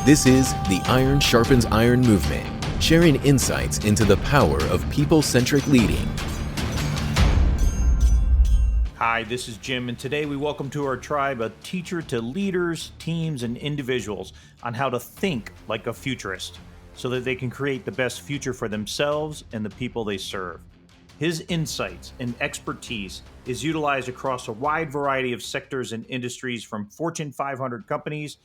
This is the Iron Sharpens Iron Movement, sharing insights into the power of people-centric leading. Hi, this is Jim, and today we welcome to our tribe a teacher to leaders, teams, and individuals on how to think like a futurist so that they can create the best future for themselves and the people they serve. His insights and expertise is utilized across a wide variety of sectors and industries, from Fortune 500 companies,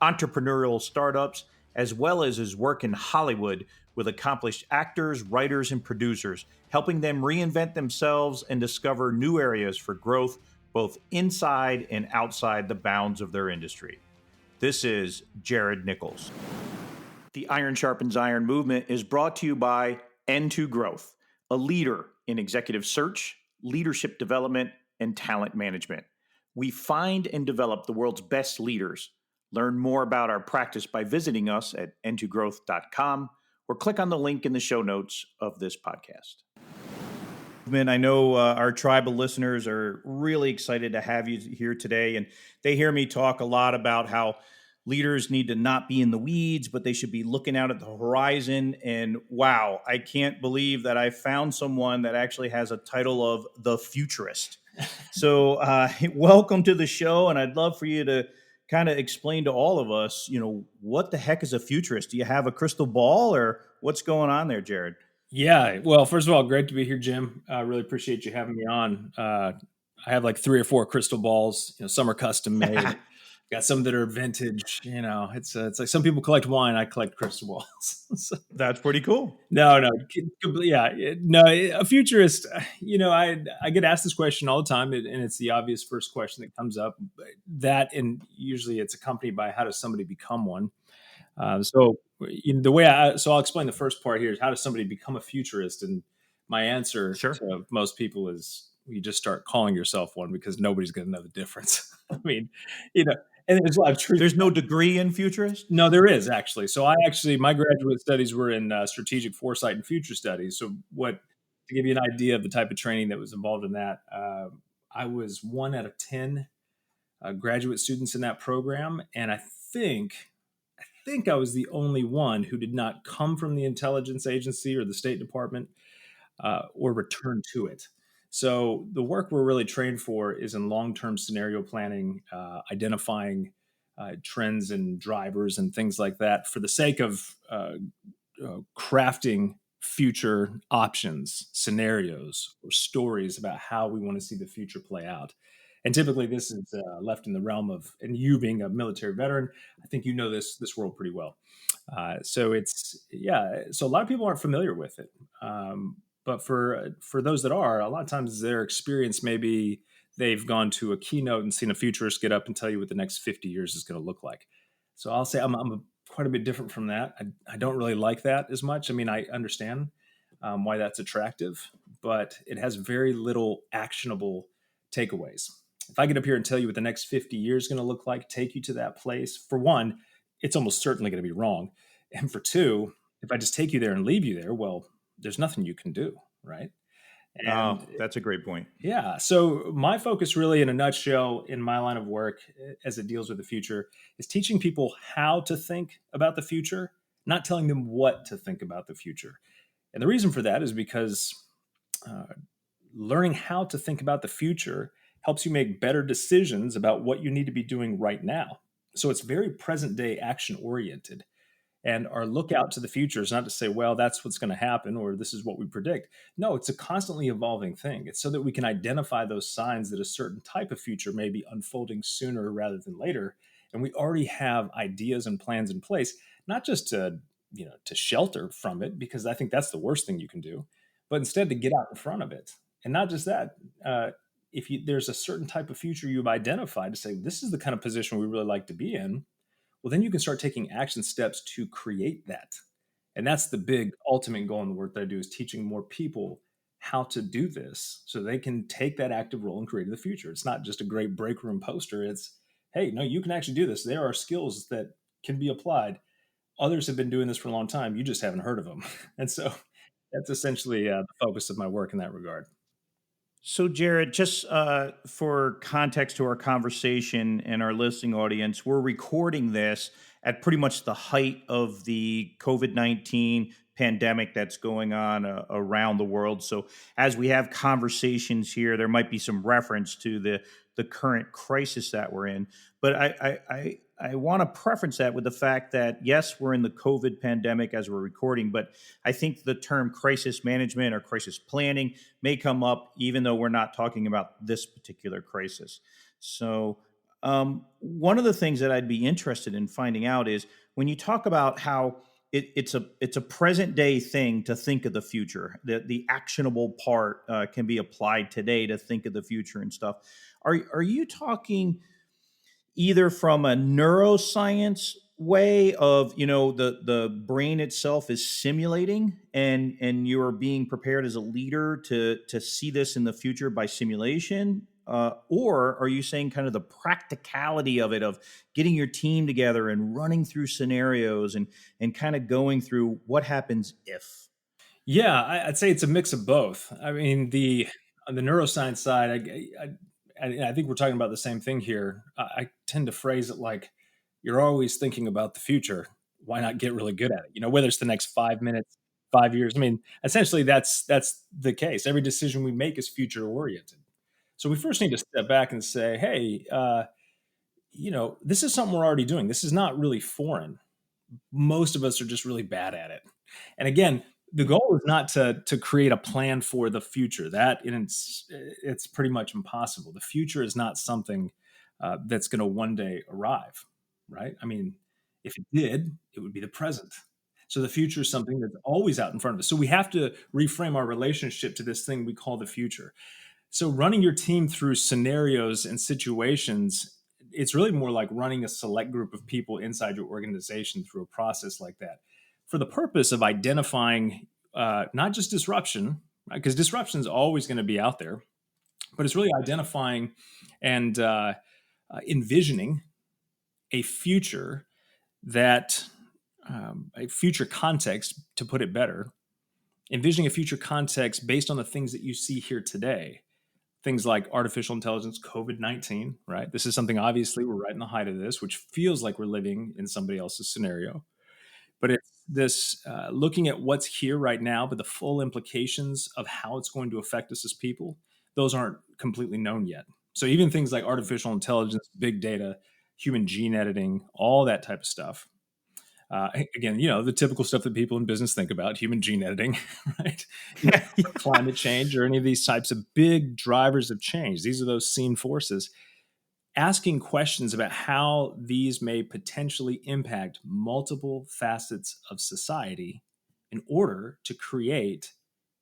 entrepreneurial startups, as well as his work in Hollywood with accomplished actors, writers, and producers, helping them reinvent themselves and discover new areas for growth, both inside and outside the bounds of their industry. This is Jared Nichols. The Iron Sharpens Iron Movement is brought to you by N2 Growth, a leader in executive search, leadership development, and talent management. We find and develop the world's best leaders. Learn more about our practice by visiting us at n2growth.com or click on the link in the show notes of this podcast. I know our tribal listeners are really excited to have you here today, and they hear me talk a lot about how leaders need to not be in the weeds, but they should be looking out at the horizon. And wow, I can't believe that I found someone that actually has a title of the futurist. So welcome to the show, and I'd love for you to kind of explain to all of us, what the heck is a futurist? Do you have a crystal ball, or what's going on there, Jared? Yeah. Well, first of all, great to be here, Jim. I really appreciate you having me on. I have like 3 or 4 crystal balls. Some are custom made. Got some that are vintage. It's like some people collect wine. I collect crystal balls. So, that's pretty cool. No, yeah, no. A futurist. I get asked this question all the time, and it's the obvious first question that comes up. And usually it's accompanied by, how does somebody become one? So I'll explain the first part here is, how does somebody become a futurist? And my answer to most people is, you just start calling yourself one, because nobody's going to know the difference. I mean, and there's a lot of truth. There's no degree in futurist? No, there is actually. So my graduate studies were in Strategic Foresight and Future Studies. So to give you an idea of the type of training that was involved in that, I was 1 out of 10 graduate students in that program. And I think I was the only one who did not come from the intelligence agency or the State Department or return to it. So the work we're really trained for is in long-term scenario planning, identifying trends and drivers and things like that, for the sake of crafting future options, scenarios, or stories about how we want to see the future play out. And typically this is left in the realm of, and you being a military veteran, I think you know this world pretty well. So a lot of people aren't familiar with it. But for those that are, a lot of times their experience, maybe they've gone to a keynote and seen a futurist get up and tell you what the next 50 years is going to look like. So I'll say I'm quite a bit different from that. I don't really like that as much. I mean, I understand why that's attractive, but it has very little actionable takeaways. If I get up here and tell you what the next 50 years is going to look like, take you to that place, for one, it's almost certainly going to be wrong. And for two, if I just take you there and leave you there, well, there's nothing you can do, right? And that's a great point. Yeah. So my focus really, in a nutshell, in my line of work as it deals with the future, is teaching people how to think about the future, not telling them what to think about the future. And the reason for that is because learning how to think about the future helps you make better decisions about what you need to be doing right now. So it's very present day action oriented. And our lookout to the future is not to say, well, that's what's going to happen, or this is what we predict. No, it's a constantly evolving thing. It's so that we can identify those signs that a certain type of future may be unfolding sooner rather than later. And we already have ideas and plans in place, not just to shelter from it, because I think that's the worst thing you can do, but instead to get out in front of it. And not just that, there's a certain type of future you've identified to say, this is the kind of position we really like to be in, well, then you can start taking action steps to create that. And that's the big ultimate goal in the work that I do, is teaching more people how to do this so they can take that active role in creating the future. It's not just a great break room poster. It's, hey, no, you can actually do this. There are skills that can be applied. Others have been doing this for a long time. You just haven't heard of them. And so that's essentially the focus of my work in that regard. So, Jared, just for context to our conversation and our listening audience, we're recording this at pretty much the height of the COVID-19 pandemic that's going on around the world. So as we have conversations here, there might be some reference to the current crisis that we're in. But I want to preference that with the fact that, yes, we're in the COVID pandemic as we're recording, but I think the term crisis management or crisis planning may come up even though we're not talking about this particular crisis. So one of the things that I'd be interested in finding out is when you talk about how it's a present day thing to think of the future, the actionable part can be applied today to think of the future and stuff. Are you talking either from a neuroscience way of, the brain itself is simulating and you're being prepared as a leader to see this in the future by simulation, or are you saying kind of the practicality of it, of getting your team together and running through scenarios and kind of going through what happens if? Yeah, I'd say it's a mix of both. I mean, on the neuroscience side, I think we're talking about the same thing here. I tend to phrase it like, you're always thinking about the future. Why not get really good at it? Whether it's the next 5 minutes, 5 years. I mean, essentially, that's the case. Every decision we make is future oriented. So we first need to step back and say, hey, this is something we're already doing. This is not really foreign. Most of us are just really bad at it. And again, the goal is not to create a plan for the future. That it's pretty much impossible. The future is not something that's going to one day arrive, right? I mean, if it did, it would be the present. So the future is something that's always out in front of us. So we have to reframe our relationship to this thing we call the future. So running your team through scenarios and situations, it's really more like running a select group of people inside your organization through a process like that, for the purpose of identifying not just disruption, right? Because disruption is always going to be out there, but it's really identifying and envisioning a future that, a future context, to put it better, envisioning a future context based on the things that you see here today. Things like artificial intelligence, COVID-19, right? This is something, obviously, we're right in the height of this, which feels like we're living in somebody else's scenario. But it's this looking at what's here right now, but the full implications of how it's going to affect us as people, those aren't completely known yet. So even things like artificial intelligence, big data, human gene editing, all that type of stuff. Again, the typical stuff that people in business think about, human gene editing, right? Climate change or any of these types of big drivers of change. These are those seen forces. Asking questions about how these may potentially impact multiple facets of society in order to create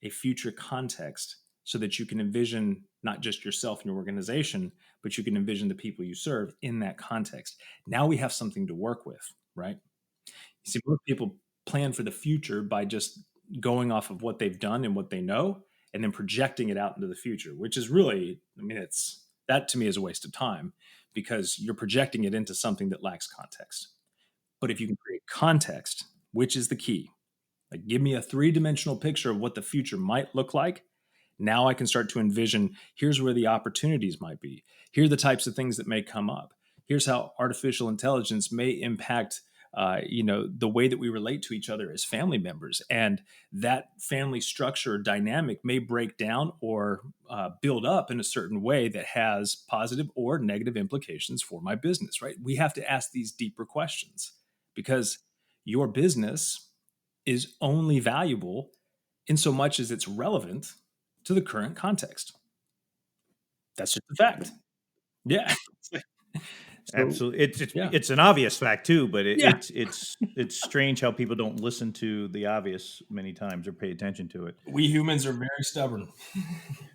a future context so that you can envision not just yourself and your organization, but you can envision the people you serve in that context. Now we have something to work with, right? You see, most people plan for the future by just going off of what they've done and what they know, and then projecting it out into the future, which is really, that to me is a waste of time, because you're projecting it into something that lacks context. But if you can create context, which is the key, like give me a 3-dimensional picture of what the future might look like, now I can start to envision, here's where the opportunities might be. Here are the types of things that may come up. Here's how artificial intelligence may impact the way that we relate to each other as family members. And that family structure or dynamic may break down or build up in a certain way that has positive or negative implications for my business, right? We have to ask these deeper questions, because your business is only valuable in so much as it's relevant to the current context. That's just a fact. Yeah. So, Absolutely, yeah. it's an obvious fact too, but Yeah. it's strange how people don't listen to the obvious many times or pay attention to it. We humans are very stubborn.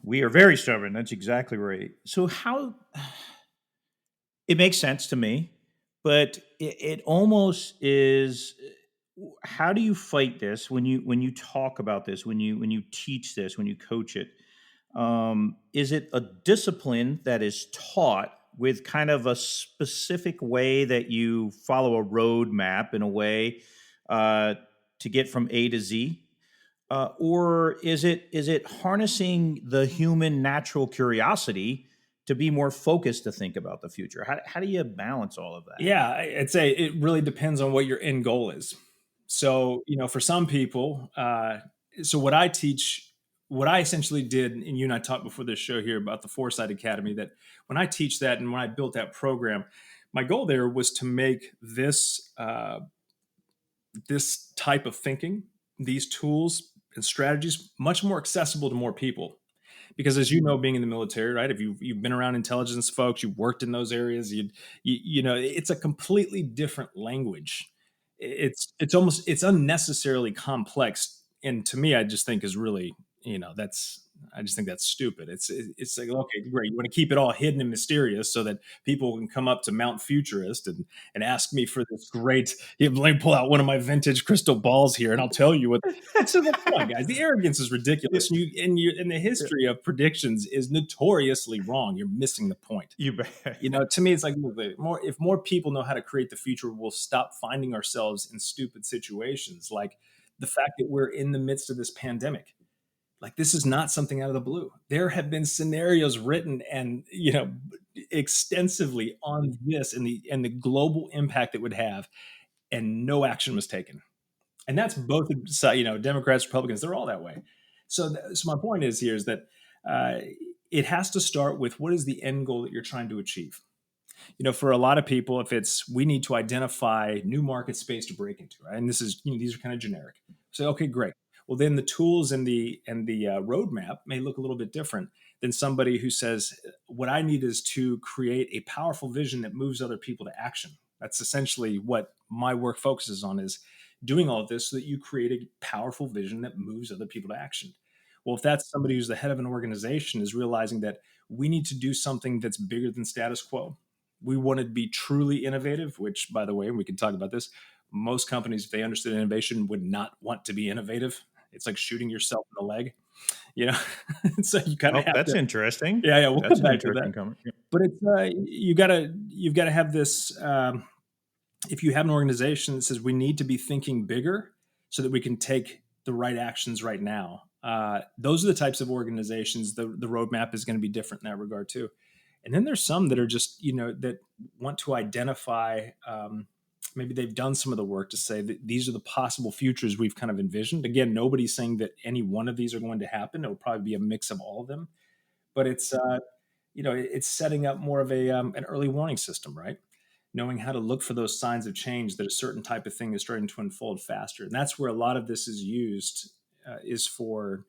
We are very stubborn. That's exactly right. So how it makes sense to me, but it almost is. How do you fight this when you talk about this, when you teach this, when you coach it? Is it a discipline that is taught with kind of a specific way that you follow a roadmap in a way to get from A to Z? Or is it harnessing the human natural curiosity to be more focused to think about the future? How do you balance all of that? Yeah, I'd say it really depends on what your end goal is. So, for some people, so what I teach, what I essentially did, and you and I talked before this show here about the Foresight Academy, that when I teach that and when I built that program, my goal there was to make this type of thinking, these tools and strategies, much more accessible to more people. Because as you know, being in the military, right? If you've been around intelligence folks, you've worked in those areas, it's a completely different language. It's unnecessarily complex, and to me, I just think is really, I just think that's stupid. It's like, okay, great, you want to keep it all hidden and mysterious so that people can come up to Mount Futurist and ask me for this great. Let me pull out one of my vintage crystal balls here, and I'll tell you what. So come on, guys, the arrogance is ridiculous. And the history of predictions is notoriously wrong. You're missing the point. You bet. To me, it's like if more people know how to create the future, we'll stop finding ourselves in stupid situations, like the fact that we're in the midst of this pandemic. Like, this is not something out of the blue. There have been scenarios written and, extensively on this and the global impact it would have, and no action was taken. And that's both, Democrats, Republicans, they're all that way. So my point is that it has to start with, what is the end goal that you're trying to achieve? For a lot of people, if it's, we need to identify new market space to break into, right? And this is, these are kind of generic. So, okay, great. Well, then the tools and the roadmap may look a little bit different than somebody who says, what I need is to create a powerful vision that moves other people to action. That's essentially what my work focuses on, is doing all of this so that you create a powerful vision that moves other people to action. Well, if that's somebody who's the head of an organization, is realizing that we need to do something that's bigger than status quo. We want to be truly innovative, which, by the way, we can talk about this. Most companies, if they understood innovation, would not want to be innovative. It's like shooting yourself in the leg, So you kind of have that's interesting. Yeah, we'll that's come back to that. Comment. Yeah. But it's you've got to have this. If you have an organization that says we need to be thinking bigger so that we can take the right actions right now, those are the types of organizations. The roadmap is going to be different in that regard too. And then there's some that are just that want to identify. Maybe they've done some of the work to say that these are the possible futures we've kind of envisioned. Again, nobody's saying that any one of these are going to happen. It'll probably be a mix of all of them, but it's it's setting up more of an early warning system, right? Knowing how to look for those signs of change, that a certain type of thing is starting to unfold faster. And that's where a lot of this is used, is for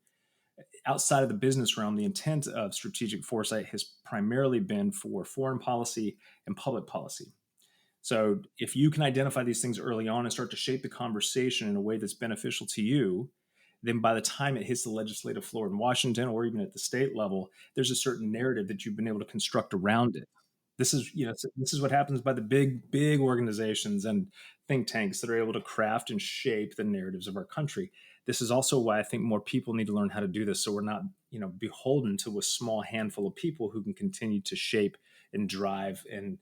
outside of the business realm. The intent of strategic foresight has primarily been for foreign policy and public policy. So if you can identify these things early on and start to shape the conversation in a way that's beneficial to you, then by the time it hits the legislative floor in Washington or even at the state level, there's a certain narrative that you've been able to construct around it. This is what happens by the big organizations and think tanks that are able to craft and shape the narratives of our country. This is also why I think more people need to learn how to do this, so we're not, beholden to a small handful of people who can continue to shape and drive and,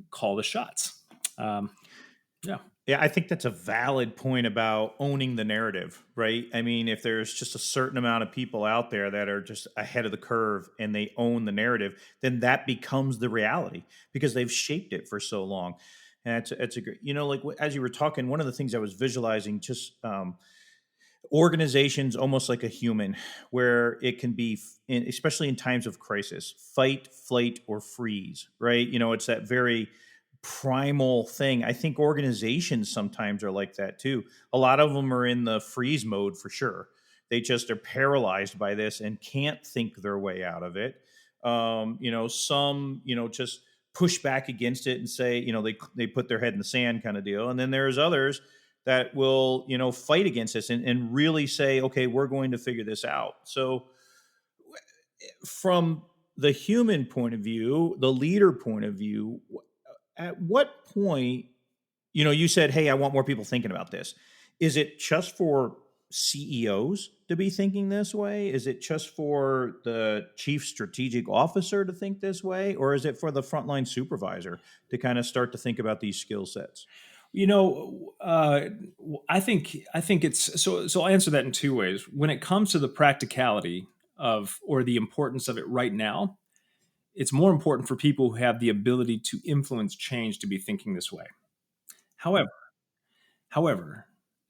call the shots. Yeah, I think that's a valid point about owning the narrative, right? I mean, if there's just a certain amount of people out there that are just ahead of the curve and they own the narrative, then that becomes the reality because they've shaped it for so long. And it's a great, like as you were talking, one of the things I was visualizing, just organizations almost like a human, where it can be, especially in times of crisis, fight, flight, or freeze, right? It's that very primal thing. I think organizations sometimes are like that too. A lot of them are in the freeze mode for sure. They just are paralyzed by this and can't think their way out of it. Some, just push back against it and say, they put their head in the sand kind of deal. And then there's others that will, fight against this and really say, okay, we're going to figure this out. So from the human point of view, the leader point of view, at what point, you said, hey, I want more people thinking about this. Is it just for CEOs to be thinking this way? Is it just for the chief strategic officer to think this way? Or is it for the frontline supervisor to kind of start to think about these skill sets? I think it's so I'll answer that in two ways. When it comes to the practicality of, or the importance of it right now, it's more important for people who have the ability to influence change to be thinking this way. However, however,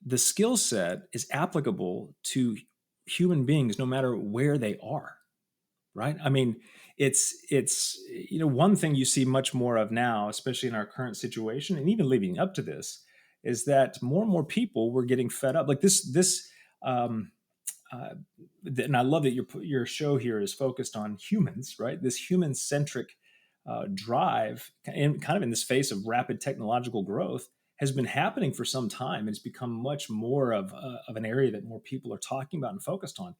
the skill set is applicable to human beings no matter where they are, right? I mean, it's one thing you see much more of now, especially in our current situation, and even leading up to this, is that more and more people were getting fed up. Like this, um, uh, and I love that your show here is focused on humans, right? This human centric drive, and kind of in this face of rapid technological growth, has been happening for some time. It's become much more of an area that more people are talking about and focused on.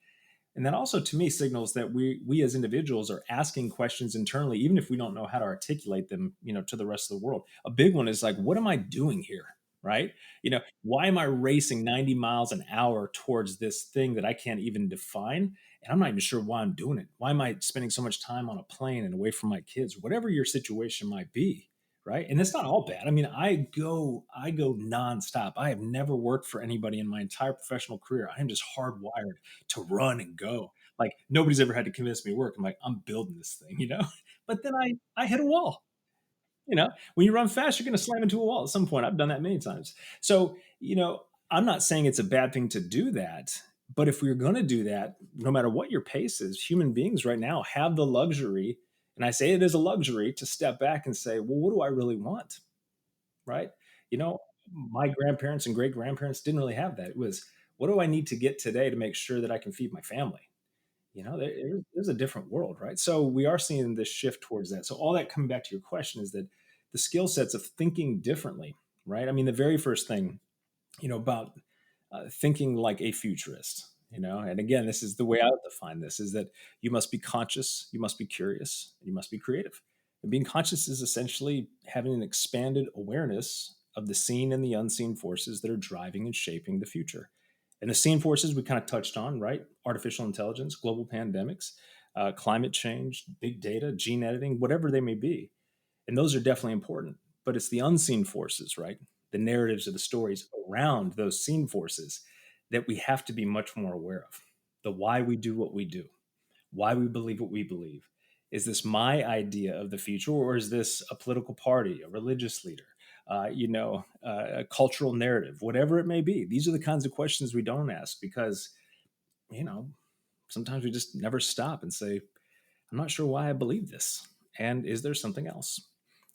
And that also, to me, signals that we as individuals are asking questions internally, even if we don't know how to articulate them, to the rest of the world. A big one is like, what am I doing here? Right? Why am I racing 90 miles an hour towards this thing that I can't even define? And I'm not even sure why I'm doing it. Why am I spending so much time on a plane and away from my kids? Whatever your situation might be, right? And it's not all bad. I mean, I go nonstop. I have never worked for anybody in my entire professional career. I am just hardwired to run and go. Like nobody's ever had to convince me to work. I'm like, I'm building this thing. But then I hit a wall. When you run fast, you're going to slam into a wall at some point. I've done that many times. So, I'm not saying it's a bad thing to do that. But if we're going to do that, no matter what your pace is, human beings right now have the luxury, and I say it is a luxury, to step back and say, well, what do I really want? Right? You know, my grandparents and great grandparents didn't really have that. It was, what do I need to get today to make sure that I can feed my family? There's a different world, right? So we are seeing this shift towards that. So all that coming back to your question is that the skill sets of thinking differently, right? I mean, the very first thing, about thinking like a futurist, and again, this is the way I would define this, is that you must be conscious, you must be curious, and you must be creative. And being conscious is essentially having an expanded awareness of the seen and the unseen forces that are driving and shaping the future. And the seen forces we kind of touched on, right? Artificial intelligence, global pandemics, climate change, big data, gene editing, whatever they may be. And those are definitely important. But it's the unseen forces, right? The narratives of the stories around those seen forces that we have to be much more aware of. The why we do what we do, why we believe what we believe. Is this my idea of the future, or is this a political party, a religious leader, a cultural narrative, whatever it may be? These are the kinds of questions we don't ask because, you know, sometimes we just never stop and say, I'm not sure why I believe this. And is there something else?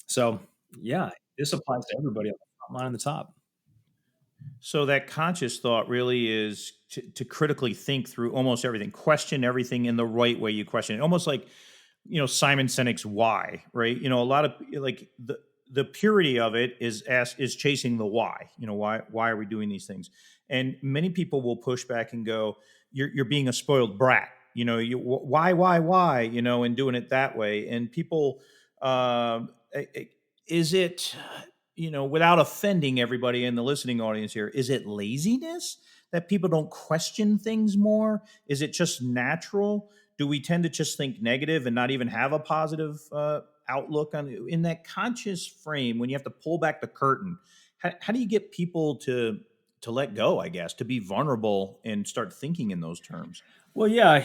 So, yeah, this applies to everybody on the front line and the top. So that conscious thought really is to critically think through almost everything, question everything in the right way you question it. Almost like, Simon Sinek's why, right? A lot of like the purity of it is chasing the why. Why are we doing these things? And many people will push back and go, you're being a spoiled brat. Why, and doing it that way. And people, is it, without offending everybody in the listening audience here, is it laziness that people don't question things more? Is it just natural? Do we tend to just think negative and not even have a positive outlook on in that conscious frame when you have to pull back the curtain? How do you get people to let go, I guess, to be vulnerable and start thinking in those terms? Well, yeah,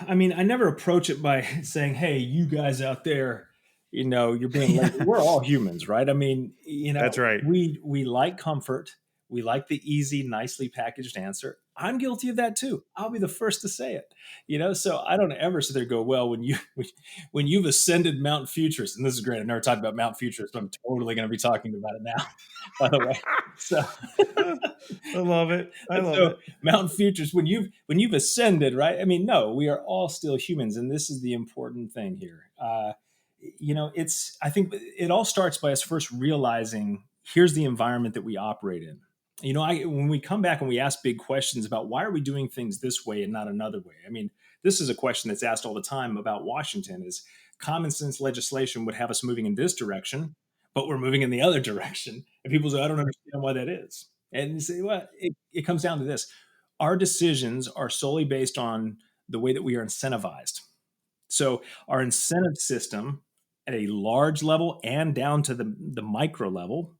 I mean, I never approach it by saying, "Hey, you guys out there, you're being lazy." We're all humans, right? I mean, That's right. we like comfort, we like the easy, nicely packaged answer. I'm guilty of that too. I'll be the first to say it. So I don't ever sit there and go, "Well, when you've ascended Mount Futurist," and this is great. I've never talked about Mount Futurist, but I'm totally going to be talking about it now. By the way, so. I love it. I love So it. Mountain Futures, when you've ascended, right? I mean, no, we are all still humans, and this is the important thing here. I think it all starts by us first realizing here's the environment that we operate in. When we come back and we ask big questions about why are we doing things this way and not another way. I mean, this is a question that's asked all the time about Washington: is common sense legislation would have us moving in this direction, but we're moving in the other direction, and people say, I don't understand why that is. And you say, well, it comes down to this. Our decisions are solely based on the way that we are incentivized. So our incentive system at a large level and down to the micro level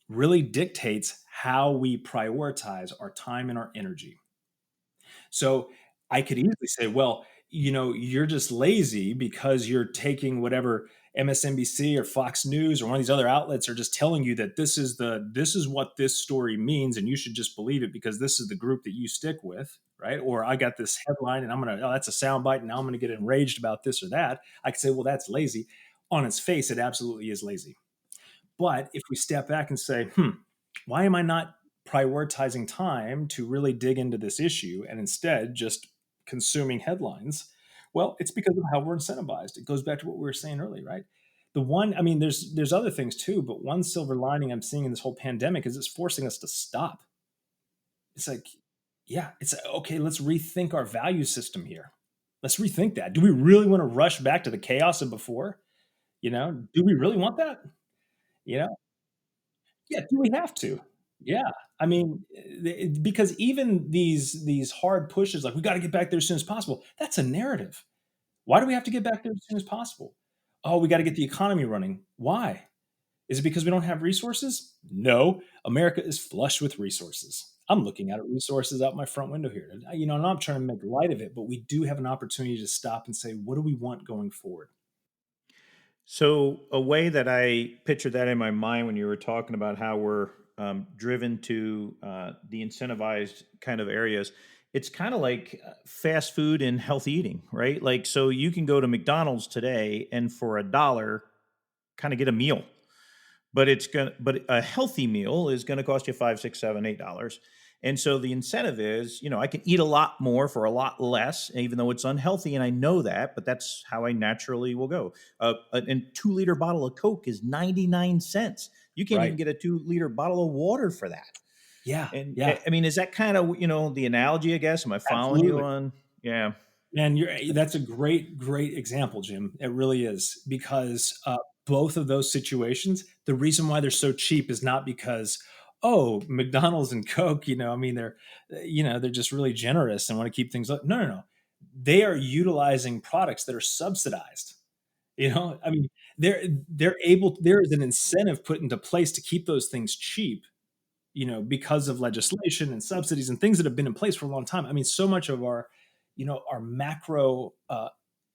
really dictates how we prioritize our time and our energy. So I could easily say, well, you're just lazy because you're taking whatever MSNBC or Fox News or one of these other outlets are just telling you that this is what this story means, and you should just believe it because this is the group that you stick with, right? Or I got this headline and that's a soundbite, and now I'm gonna get enraged about this or that. I could say, well, that's lazy. On its face, it absolutely is lazy. But if we step back and say, why am I not prioritizing time to really dig into this issue and instead just consuming headlines? Well, it's because of how we're incentivized. It goes back to what we were saying earlier, right? There's other things too, but one silver lining I'm seeing in this whole pandemic is it's forcing us to stop. It's like, yeah, it's okay, let's rethink our value system here. Let's rethink that. Do we really want to rush back to the chaos of before? Do we really want that? You know, Yeah, do we have to? Yeah. I mean, because even these hard pushes, like, "We gotta get back there as soon as possible," that's a narrative. Why do we have to get back there as soon as possible? "Oh, we gotta get the economy running." Why? Is it because we don't have resources? No. America is flush with resources. I'm looking at resources out my front window here. And, I'm not trying to make light of it, but we do have an opportunity to stop and say, "What do we want going forward?" So, a way that I pictured that in my mind when you were talking about how we're driven to the incentivized kind of areas, it's kind of like fast food and healthy eating, right? Like, so you can go to McDonald's today and for $1, kind of get a meal, but a healthy meal is going to cost you 5, 6, 7, $8. And so the incentive is, I can eat a lot more for a lot less, even though it's unhealthy, and I know that, but that's how I naturally will go. A 2-liter bottle of Coke is 99 cents. You can't even Right. get a 2-liter bottle of water for that. Yeah. And Yeah. I mean, is that kind of the analogy? I guess. Am I following you Absolutely. on? Yeah. Man, that's a great, great example, Jim. It really is because both of those situations, the reason why they're so cheap is not because, oh, McDonald's and Coke, they're just really generous and want to keep things up. No, no, no. They are utilizing products that are subsidized. I mean, there is an incentive put into place to keep those things cheap, because of legislation and subsidies and things that have been in place for a long time. I mean, so much of our macro,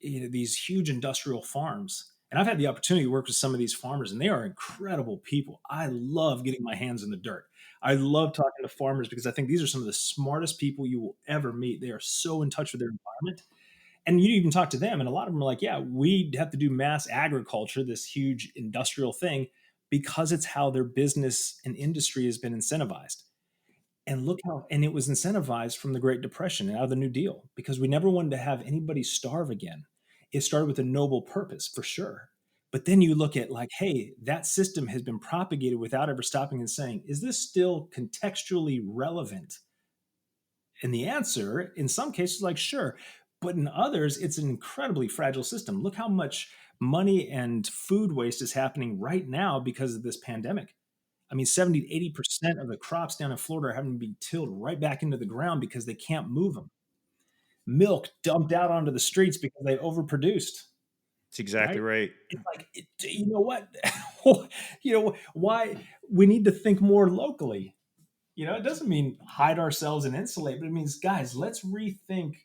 these huge industrial farms. And I've had the opportunity to work with some of these farmers, and they are incredible people. I love getting my hands in the dirt. I love talking to farmers because I think these are some of the smartest people you will ever meet. They are so in touch with their environment. And you even talk to them, and a lot of them are like, yeah, we have to do mass agriculture, this huge industrial thing, because it's how their business and industry has been incentivized. And it was incentivized from the Great Depression and out of the New Deal because we never wanted to have anybody starve again. It started with a noble purpose for sure. But then you look at like, hey, that system has been propagated without ever stopping and saying, is this still contextually relevant? And the answer in some cases, like, sure. But in others, it's an incredibly fragile system. Look how much money and food waste is happening right now because of this pandemic. I mean, 70 to 80% of the crops down in Florida are having to be tilled right back into the ground because they can't move them. Milk dumped out onto the streets because they overproduced, It's exactly right? right. It's like, you know what? Why we need to think more locally. It doesn't mean hide ourselves and insulate, but it means, guys, let's rethink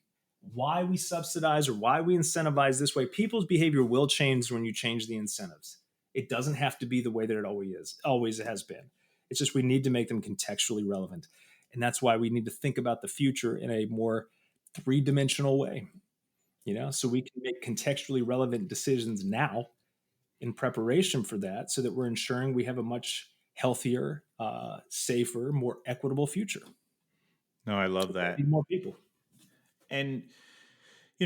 why we subsidize or why we incentivize this way. People's behavior will change when you change the incentives. It doesn't have to be the way that it always has been. It's just we need to make them contextually relevant. And that's why we need to think about the future in a more three-dimensional way, so we can make contextually relevant decisions now in preparation for that so that we're ensuring we have a much healthier, safer, more equitable future. No, I love We that. need more people. And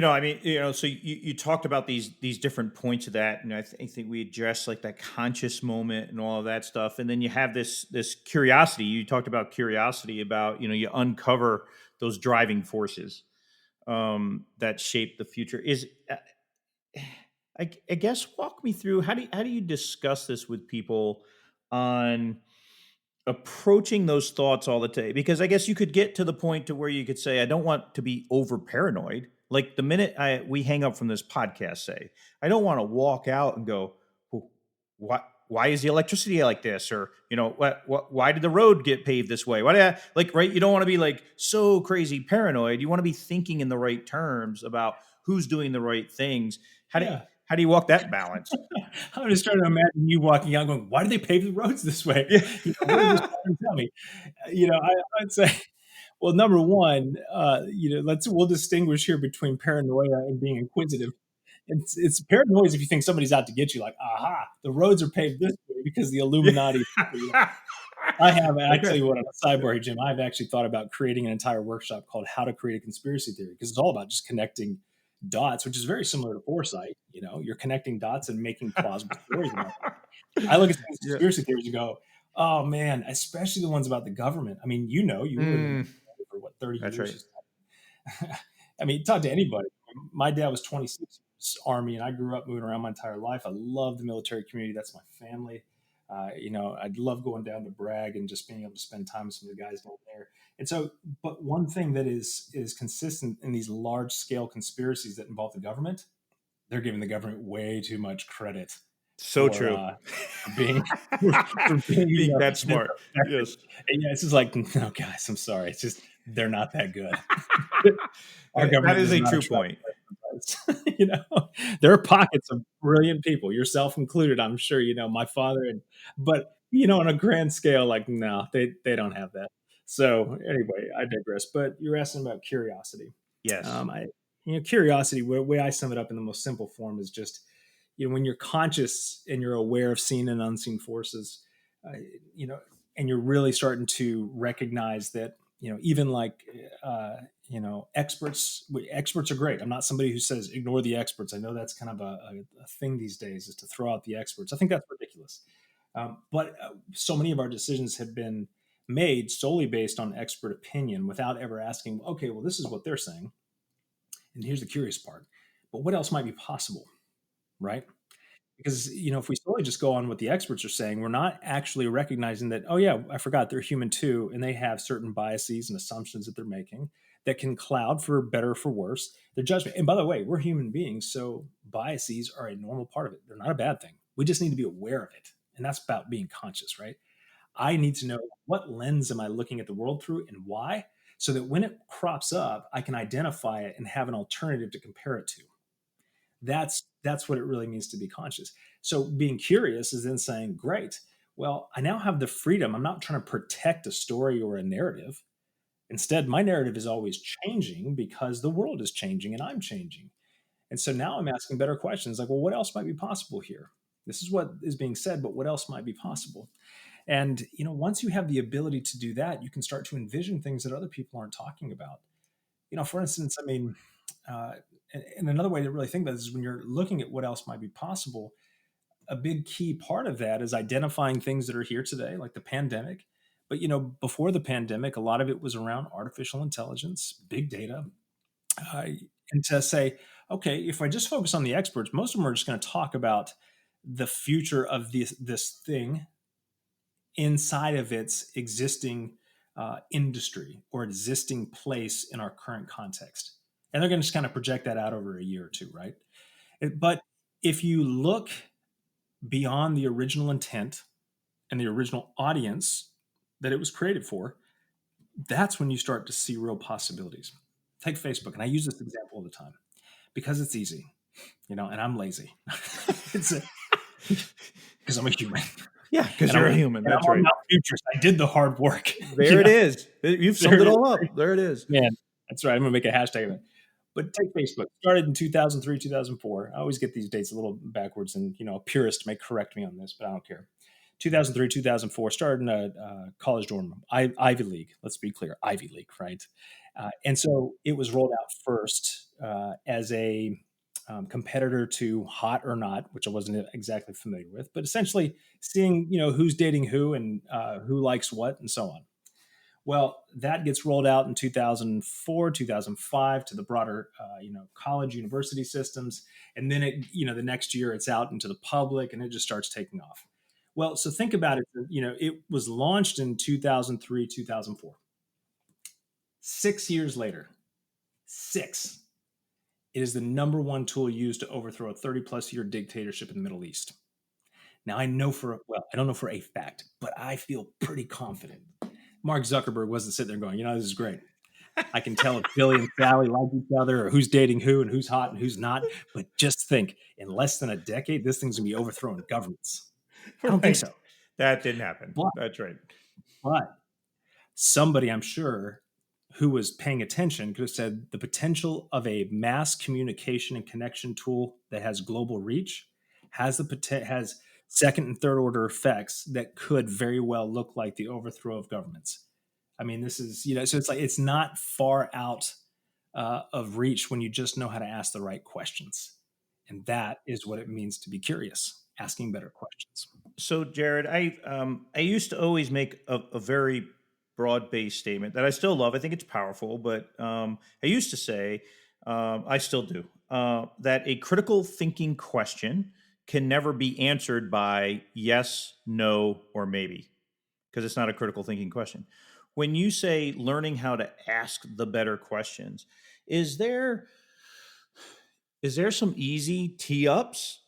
I mean, so you talked about these different points of that, and I think we addressed like that conscious moment and all of that stuff, and then you have this curiosity. You talked about curiosity about you uncover those driving forces that shape the future. I guess walk me through how do you discuss this with people on approaching those thoughts all the time, because I guess you could get to the point to where you could say I don't want to be over paranoid, like the minute we hang up from this podcast, say I don't want to walk out and go, why is the electricity like this, or why did the road get paved this way, why did right? You don't want to be like so crazy paranoid. You want to be thinking in the right terms about who's doing the right things. Yeah. How do you walk that balance? I'm just trying to imagine you walking out going, why do they pave the roads this way? Yeah. What did this pattern tell me? I'd say, well, number one, we'll distinguish here between paranoia and being inquisitive. It's paranoia if you think somebody's out to get you, like, aha, the roads are paved this way because the Illuminati. I have, and I tell you what, on a sidebar here, Jim, I've actually thought about creating an entire workshop called How to Create a Conspiracy Theory, because it's all about just connecting dots, which is very similar to Foresight. You're connecting dots and making plausible stories about it. I look at these conspiracy theories and go, oh man, especially the ones about the government. I mean, you were in for what, 30 That's years? Right. I mean, talk to anybody. My dad was 26 Army, and I grew up moving around my entire life. I love the military community. That's my family. I'd love going down to Bragg and just being able to spend time with some of the guys down there. And so, but one thing that is consistent in these large scale conspiracies that involve the government, they're giving the government way too much credit. So true. For being that smart. Yes. And it's just like, no, guys, I'm sorry. It's just, they're not that good. That is a true point. There are pockets of brilliant people, yourself included. I'm sure, my father, but on a grand scale, like, no, they don't have that. So anyway, I digress. But you're asking about curiosity. Yes. Curiosity, the way I sum it up in the most simple form is just, when you're conscious and you're aware of seen and unseen forces, and you're really starting to recognize that, even like, experts are great. I'm not somebody who says ignore the experts. I know that's kind of a thing these days, is to throw out the experts. I think that's ridiculous. But so many of our decisions have been made solely based on expert opinion without ever asking, okay, well, this is what they're saying. And here's the curious part. But what else might be possible, right? Because, if we solely just go on what the experts are saying, we're not actually recognizing that, oh yeah, I forgot they're human too. And they have certain biases and assumptions that they're making that can cloud, for better or for worse, their judgment. And by the way, we're human beings, so biases are a normal part of it. They're not a bad thing. We just need to be aware of it. And that's about being conscious, right? I need to know, what lens am I looking at the world through and why, so that when it crops up, I can identify it and have an alternative to compare it to. That's what it really means to be conscious. So being curious is then saying, great, well, I now have the freedom. I'm not trying to protect a story or a narrative. Instead, my narrative is always changing because the world is changing and I'm changing. And so now I'm asking better questions like, well, what else might be possible here? This is what is being said, but what else might be possible? And, once you have the ability to do that, you can start to envision things that other people aren't talking about. For instance, I mean, and another way to really think about this is when you're looking at what else might be possible, a big key part of that is identifying things that are here today, like the pandemic. But, before the pandemic, a lot of it was around artificial intelligence, big data, and to say, okay, if I just focus on the experts, most of them are just going to talk about the future of this thing inside of its existing industry or existing place in our current context. And they're going to just kind of project that out over a year or two, right? But if you look beyond the original intent and the original audience that it was created for, that's when you start to see real possibilities. Take Facebook, and I use this example all the time because it's easy, and I'm lazy. Because I'm a human. Yeah, because you're a human. That's right. Futurist. I did the hard work. There it is. You've summed it all up. There it is. Man, that's right. I'm going to make a hashtag of it. But take Facebook. Started in 2003, 2004. I always get these dates a little backwards, and a purist may correct me on this, but I don't care. 2003, 2004. Started in a college dorm, Ivy League. Let's be clear, Ivy League, right? And so it was rolled out first as a competitor to Hot or Not, which I wasn't exactly familiar with, but essentially seeing who's dating who and who likes what and so on. Well, that gets rolled out in 2004, 2005 to the broader, college university systems. And then the next year it's out into the public and it just starts taking off. Well, so think about it. It was launched in 2003, 2004. 6 years later, it is the number one tool used to overthrow a 30-plus year dictatorship in the Middle East. Now, I don't know for a fact, but I feel pretty confident. Mark Zuckerberg wasn't sitting there going, this is great. I can tell if Billy and Sally like each other, or who's dating who, and who's hot and who's not. But just think, in less than a decade, this thing's gonna be overthrowing governments. I don't think Right. so. That didn't happen. But, That's right. but somebody, I'm sure, who was paying attention could have said the potential of a mass communication and connection tool that has global reach has second and third order effects that could very well look like the overthrow of governments. I mean, this is, so it's like it's not far out of reach when you just know how to ask the right questions. And that is what it means to be curious, asking better questions. So, Jared, I used to always make a very broad based statement that I still love. I think it's powerful, but I used to say, I still do, that a critical thinking question can never be answered by yes, no, or maybe, because it's not a critical thinking question. When you say learning how to ask the better questions, is there some easy tee ups,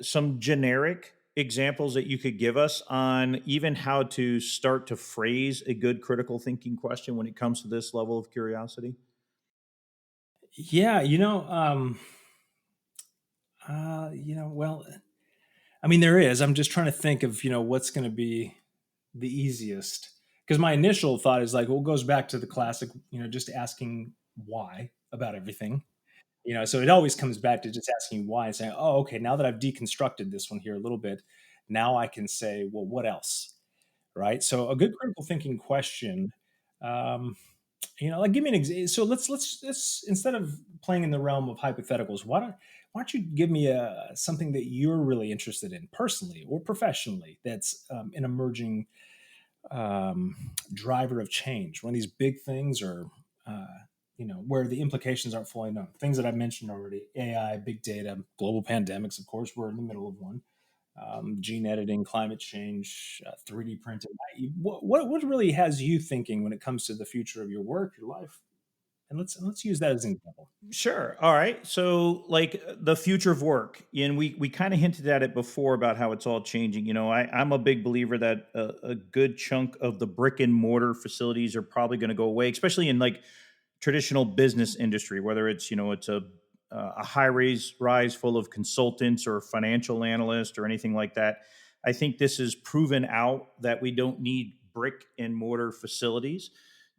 some generic examples that you could give us on even how to start to phrase a good critical thinking question when it comes to this level of curiosity? Yeah, well, I mean, there is. I'm just trying to think of, what's going to be the easiest. Because my initial thought is like, well, it goes back to the classic, just asking why about everything. So it always comes back to just asking why and saying, oh, okay, now that I've deconstructed this one here a little bit, now I can say, well, what else? Right. So a good critical thinking question, um, like give me an example. So let's instead of playing in the realm of hypotheticals, why don't you give me something that you're really interested in personally or professionally that's an emerging driver of change, one of these big things, or where the implications aren't fully known. Things that I mentioned already: AI, big data, global pandemics. Of course, we're in the middle of one. Gene editing, climate change, 3D printing. What really has you thinking when it comes to the future of your work, your life? And let's use that as an example. Sure. All right. So, like the future of work, and we kind of hinted at it before about how it's all changing. I'm a big believer that a good chunk of the brick and mortar facilities are probably going to go away, especially in like traditional business industry, whether it's a high rise full of consultants or financial analysts or anything like that. I think this is proven out that we don't need brick and mortar facilities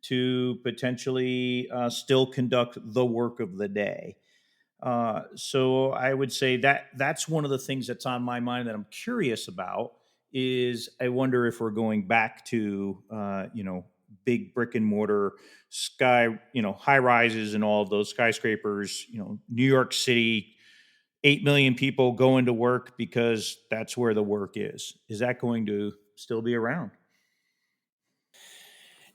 to potentially still conduct the work of the day. So I would say that that's one of the things that's on my mind that I'm curious about. Is I wonder if we're going back to big brick and mortar high rises and all of those skyscrapers. New York City, 8 million people going to work because that's where the work is. Is that going to still be around?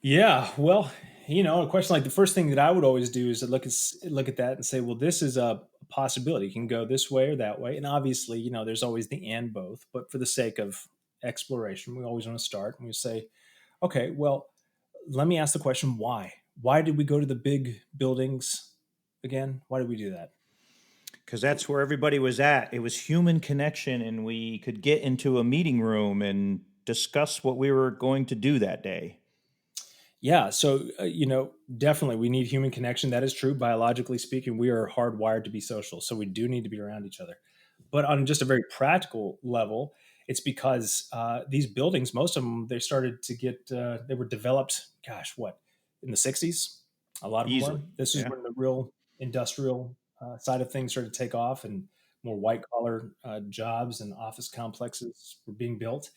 Yeah, well, a question like the first thing that I would always do is to look at that and say, well, this is a possibility. It can go this way or that way, and obviously, there's always the and both. But for the sake of exploration, we always want to start and we say, okay, well, let me ask the question why. Why did we go to the big buildings again? Why did we do that? Because that's where everybody was at. It was human connection, and we could get into a meeting room and discuss what we were going to do that day. Yeah, so definitely we need human connection. That is true. Biologically speaking, we are hardwired to be social, so we do need to be around each other. But on just a very practical level, it's because these buildings, most of them, they started to get they were developed. Gosh, what, in the '60s? A lot of them were. Easily. This is Yeah. when the real industrial side of things started to take off, and more white collar jobs and office complexes were being built.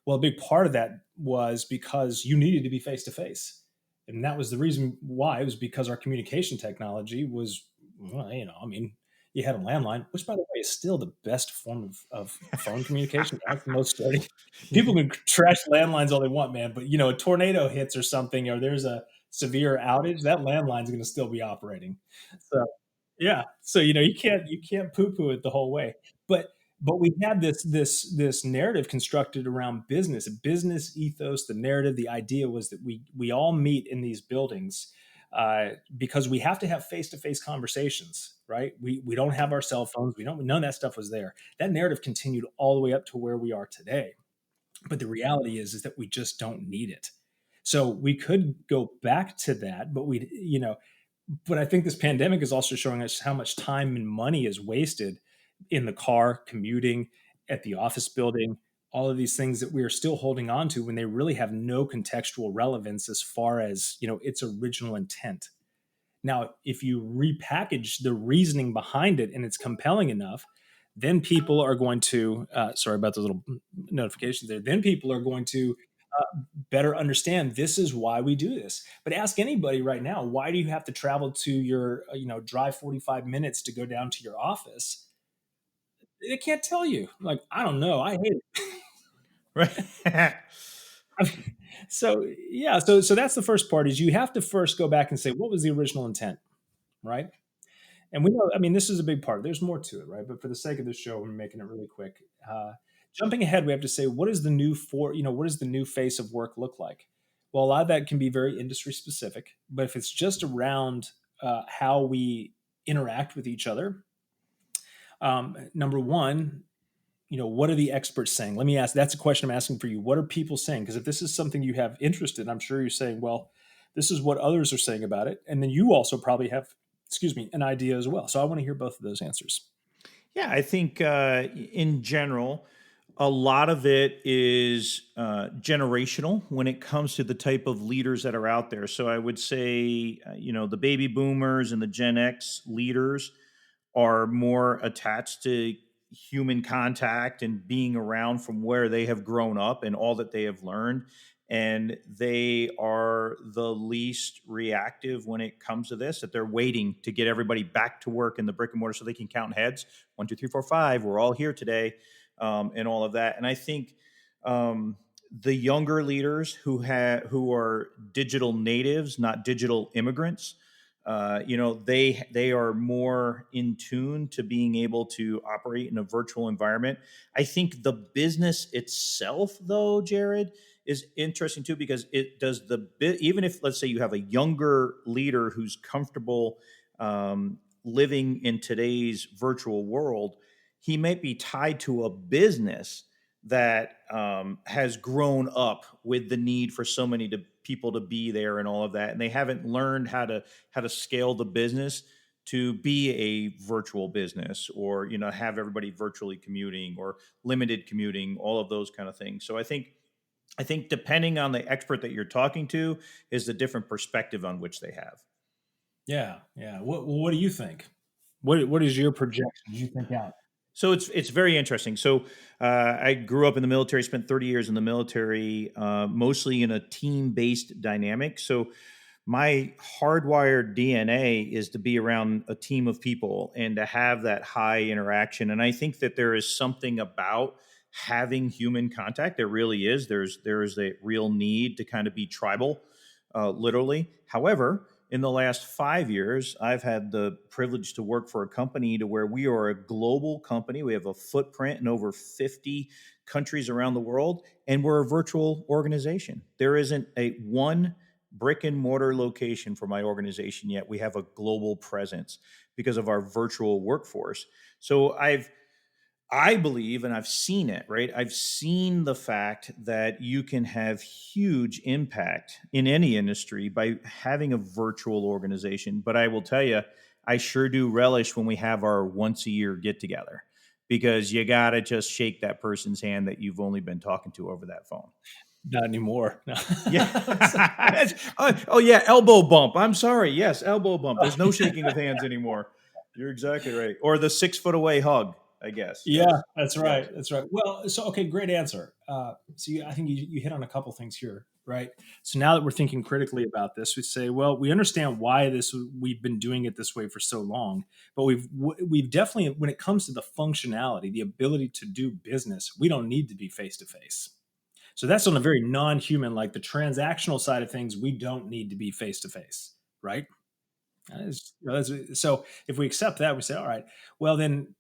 Well, a big part of that was because you needed to be face to face. And that was the reason why. It was because our communication technology was, well, I mean, you had a landline, which, by the way, is still the best form of phone communication. That's the most sturdy. People can trash landlines all they want, man. But, a tornado hits or something, or there's a severe outage, that landline's going to still be operating. So, yeah. So, you can't poo poo it the whole way. But we had this narrative constructed around business, a business ethos. The narrative, the idea was that we all meet in these buildings because we have to have face to face conversations, right? We don't have our cell phones. We don't. None of that stuff was there. That narrative continued all the way up to where we are today. But the reality is that we just don't need it. So we could go back to that, but but I think this pandemic is also showing us how much time and money is wasted in the car, commuting, at the office building, all of these things that we are still holding on to when they really have no contextual relevance as far as, its original intent. Now, if you repackage the reasoning behind it and it's compelling enough, then people are going to, sorry about those little notifications there, then people are going to better understand this is why we do this. But ask anybody right now, why do you have to travel to your, drive 45 minutes to go down to your office? They can't tell you. Like, I don't know. I hate it. Right. So yeah, so that's the first part, is you have to first go back and say, what was the original intent, right? And we know, I mean, this is a big part. There's more to it, right? But for the sake of the show, we're making it really quick. Jumping ahead, we have to say, what is the new what does the new face of work look like? Well, a lot of that can be very industry specific, but if it's just around how we interact with each other, number one, what are the experts saying? Let me ask, that's a question I'm asking for you. What are people saying? Because if this is something you have interest in, I'm sure you're saying, well, this is what others are saying about it. And then you also probably have, an idea as well. So I want to hear both of those answers. Yeah, I think in general, a lot of it is generational when it comes to the type of leaders that are out there. So I would say, the baby boomers and the Gen X leaders are more attached to human contact and being around from where they have grown up and all that they have learned. And they are the least reactive when it comes to this, that they're waiting to get everybody back to work in the brick and mortar so they can count heads. 1, 2, 3, 4, 5. We're all here today, and all of that. And I think the younger leaders who are digital natives, not digital immigrants, they are more in tune to being able to operate in a virtual environment. I think the business itself, though, Jared, is interesting too, because it does even if, let's say, you have a younger leader who's comfortable living in today's virtual world, he might be tied to a business that has grown up with the need for so many people to be there and all of that, and they haven't learned how to scale the business to be a virtual business, or have everybody virtually commuting or limited commuting, all of those kind of things. So I think depending on the expert that you're talking to is the different perspective on which they have. Yeah. What do you think? What is your projection? Do you think out? So it's very interesting. So I grew up in the military, spent 30 years in the military, mostly in a team-based dynamic. So my hardwired DNA is to be around a team of people and to have that high interaction. And I think that there is something about having human contact. There really is. There's a real need to kind of be tribal, literally. However, in the last 5 years, I've had the privilege to work for a company to where we are a global company. We have a footprint in over 50 countries around the world, and we're a virtual organization. There isn't a one brick and mortar location for my organization yet. We have a global presence because of our virtual workforce. So I believe, and I've seen it, right? I've seen the fact that you can have huge impact in any industry by having a virtual organization. But I will tell you, I sure do relish when we have our once a year get together, because you got to just shake that person's hand that you've only been talking to over that phone. Not anymore. No. Yeah. Oh, yeah. Elbow bump. I'm sorry. Yes. Elbow bump. There's no shaking of hands anymore. You're exactly right. Or the 6 foot away hug, I guess. Yeah, Yes. that's right. Yes. That's right. Well, so, okay, great answer. I think you hit on a couple things here, right? So now that we're thinking critically about this, we say, well, we understand why we've been doing it this way for so long, but we've definitely, when it comes to the functionality, the ability to do business, we don't need to be face to face. So that's on a very non-human, like the transactional side of things, we don't need to be face to face, right? So if we accept that, we say, all right, well then,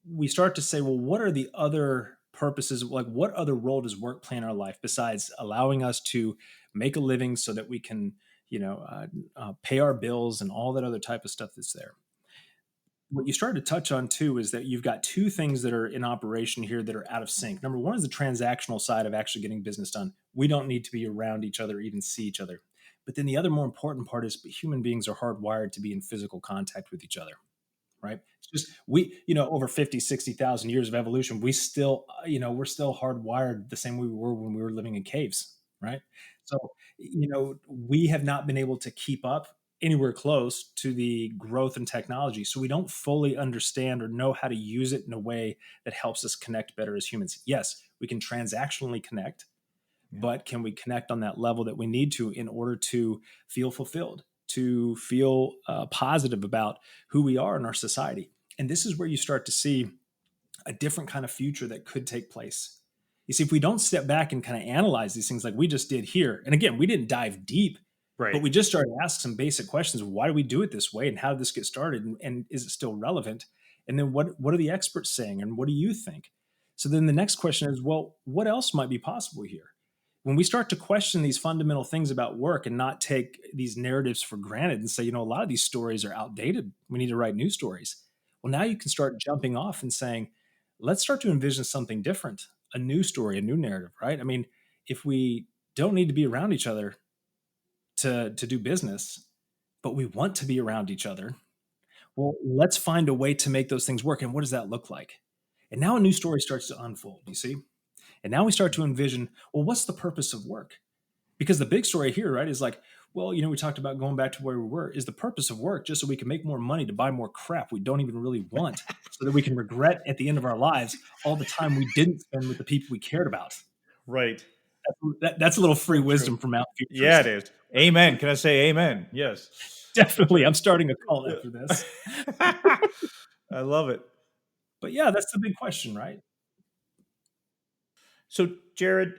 we start to say, well, what are the other purposes? Like, what other role does work play in our life besides allowing us to make a living so that we can, pay our bills and all that other type of stuff that's there? what you started to touch on too is that you've got two things that are in operation here that are out of sync. Number one is the transactional side of actually getting business done. We don't need to be around each other, even see each other. But then the other more important part is human beings are hardwired to be in physical contact with each other, right? It's just over 50, 60,000 years of evolution, we're still hardwired the same way we were when we were living in caves, right? So, we have not been able to keep up anywhere close to the growth in technology. So we don't fully understand or know how to use it in a way that helps us connect better as humans. Yes, we can transactionally connect, but can we connect on that level that we need to in order to feel fulfilled, to feel positive about who we are in our society? And this is where you start to see a different kind of future that could take place. You see, if we don't step back and kind of analyze these things like we just did here, and again, we didn't dive deep, Right. but we just started to ask some basic questions. Why do we do it this way? And how did this get started? And is it still relevant? And then what are the experts saying? And what do you think? So then the next question is, well, what else might be possible here? When we start to question these fundamental things about work and not take these narratives for granted and say, a lot of these stories are outdated. We need to write new stories. Well, now you can start jumping off and saying, let's start to envision something different, a new story, a new narrative, right? I mean, if we don't need to be around each other to do business, but we want to be around each other, well, let's find a way to make those things work. And what does that look like? And now a new story starts to unfold, you see? And now we start to envision, well, what's the purpose of work? Because the big story here, right, is like, well, we talked about going back to where we were. Is the purpose of work just so we can make more money to buy more crap we don't even really want, so that we can regret at the end of our lives all the time we didn't spend with the people we cared about? Right. That's a little free wisdom from out futurist. Yeah, it is. Amen. Can I say amen? Yes. Definitely. I'm starting a cult after this. I love it. But yeah, that's the big question, right? So, Jared,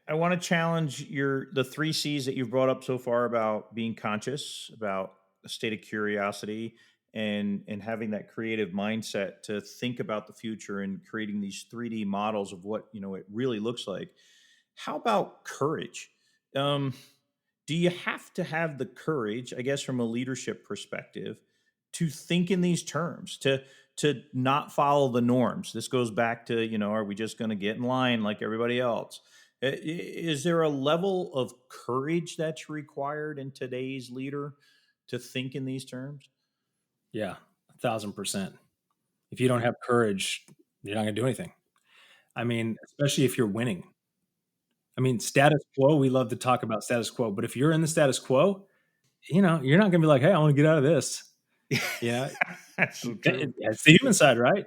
I want to challenge the 3 C's that you've brought up so far about being conscious, about a state of curiosity, and having that creative mindset to think about the future and creating these 3D models of what it really looks like. How about courage? Do you have to have the courage, I guess, from a leadership perspective, to think in these terms, to not follow the norms? This goes back to, are we just going to get in line like everybody else? Is there a level of courage that's required in today's leader to think in these terms? Yeah, 1,000%. If you don't have courage, you're not going to do anything. I mean, especially if you're winning. I mean, status quo, we love to talk about status quo, but if you're in the status quo, you're not going to be like, hey, I want to get out of this. Yeah. That's so true. It's the human side, right?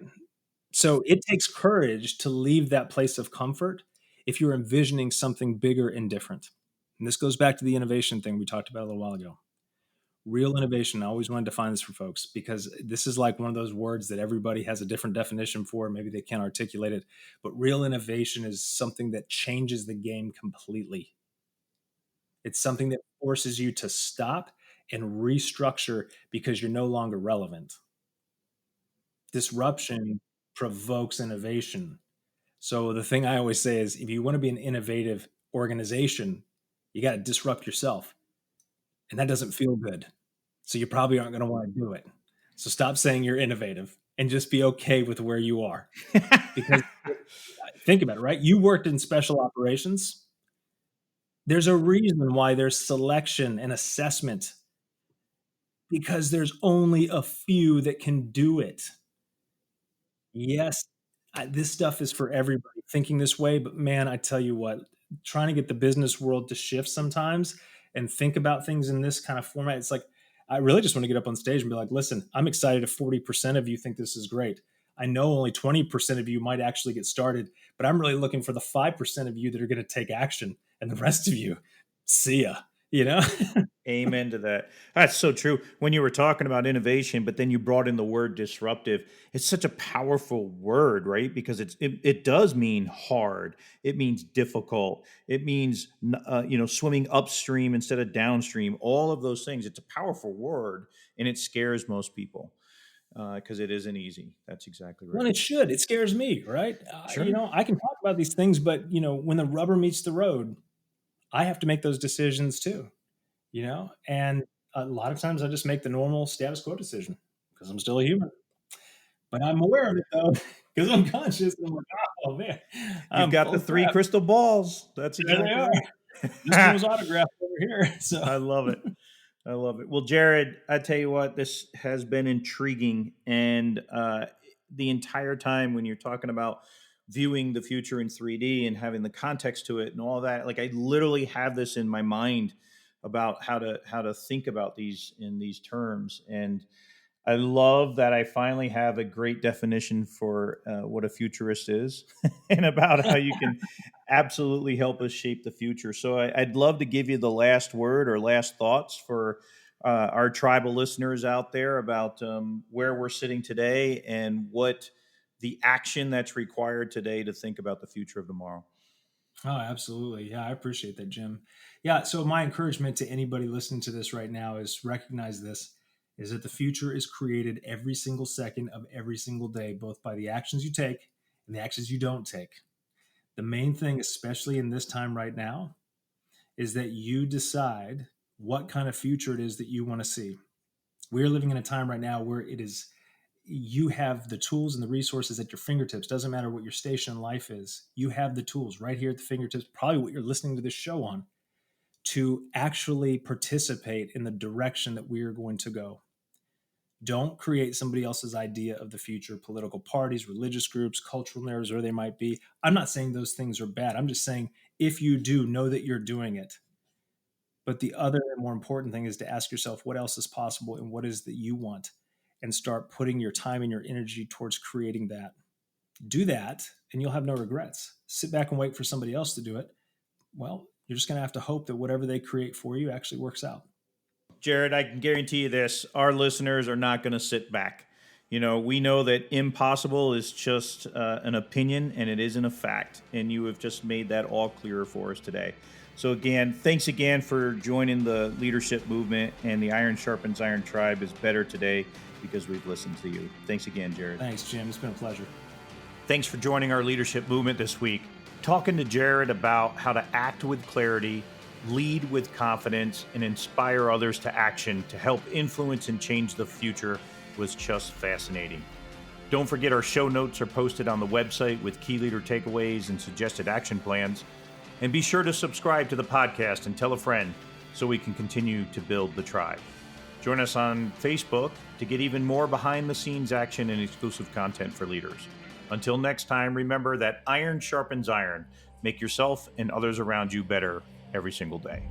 So it takes courage to leave that place of comfort if you're envisioning something bigger and different. And this goes back to the innovation thing we talked about a little while ago. Real innovation, I always want to define this for folks, because this is like one of those words that everybody has a different definition for. Maybe they can't articulate it, but real innovation is something that changes the game completely. It's something that forces you to stop and restructure because you're no longer relevant. Disruption provokes innovation. So the thing I always say is, if you want to be an innovative organization, you got to disrupt yourself. And that doesn't feel good. So you probably aren't going to want to do it. So stop saying you're innovative and just be okay with where you are. Because think about it, right? You worked in special operations. There's a reason why there's selection and assessment, because there's only a few that can do it. Yes, this stuff is for everybody thinking this way, but man, I tell you what, trying to get the business world to shift sometimes and think about things in this kind of format, it's like, I really just want to get up on stage and be like, listen, I'm excited if 40% of you think this is great. I know only 20% of you might actually get started, but I'm really looking for the 5% of you that are going to take action, and the rest of you, see ya, Amen to that. That's so true. When you were talking about innovation, but then you brought in the word disruptive, it's such a powerful word, right? Because it does mean hard. It means difficult. It means swimming upstream instead of downstream. All of those things. It's a powerful word, and it scares most people because it isn't easy. That's exactly right. Well, it should. It scares me, right? Sure. I can talk about these things, but when the rubber meets the road, I have to make those decisions too. And a lot of times I just make the normal status quo decision, because I'm still a human. But I'm aware of it though, because I'm conscious. And I'm like, oh man, You've got the three crystal balls. That's There they exactly are. right. This one was autographed over here. So I love it. I love it. Well, Jared, I tell you what, this has been intriguing. And the entire time when you're talking about viewing the future in 3D and having the context to it and all that, like I literally have this in my mind about how to think about these in these terms. And I love that I finally have a great definition for what a futurist is and about how you can absolutely help us shape the future. So I'd love to give you the last word or last thoughts for our tribal listeners out there about where we're sitting today and what the action that's required today to think about the future of tomorrow. Oh, absolutely. Yeah, I appreciate that, Jim. Yeah, so my encouragement to anybody listening to this right now is recognize this is that the future is created every single second of every single day, both by the actions you take and the actions you don't take. The main thing, especially in this time right now, is that you decide what kind of future it is that you want to see. We're living in a time right now where it is you have the tools and the resources at your fingertips. Doesn't matter what your station in life is. You have the tools right here at the fingertips, probably what you're listening to this show on, to actually participate in the direction that we are going to go. Don't create somebody else's idea of the future, political parties, religious groups, cultural narratives, where they might be. I'm not saying those things are bad. I'm just saying if you do, know that you're doing it. But the other and more important thing is to ask yourself what else is possible and what is that you want, and start putting your time and your energy towards creating that. Do that, and you'll have no regrets. Sit back and wait for somebody else to do it. Well, you're just going to have to hope that whatever they create for you actually works out. Jared, I can guarantee you this: our listeners are not going to sit back. You know, we know that impossible is just an opinion and it isn't a fact. And you have just made that all clearer for us today. So, again, thanks again for joining the leadership movement. And the Iron Sharpens Iron tribe is better today because we've listened to you. Thanks again, Jared. Thanks, Jim. It's been a pleasure. Thanks for joining our leadership movement this week. Talking to Jared about how to act with clarity, lead with confidence, and inspire others to action to help influence and change the future was just fascinating. Don't forget our show notes are posted on the website with key leader takeaways and suggested action plans. And be sure to subscribe to the podcast and tell a friend so we can continue to build the tribe. Join us on Facebook to get even more behind-the-scenes action and exclusive content for leaders. Until next time, remember that iron sharpens iron. Make yourself and others around you better every single day.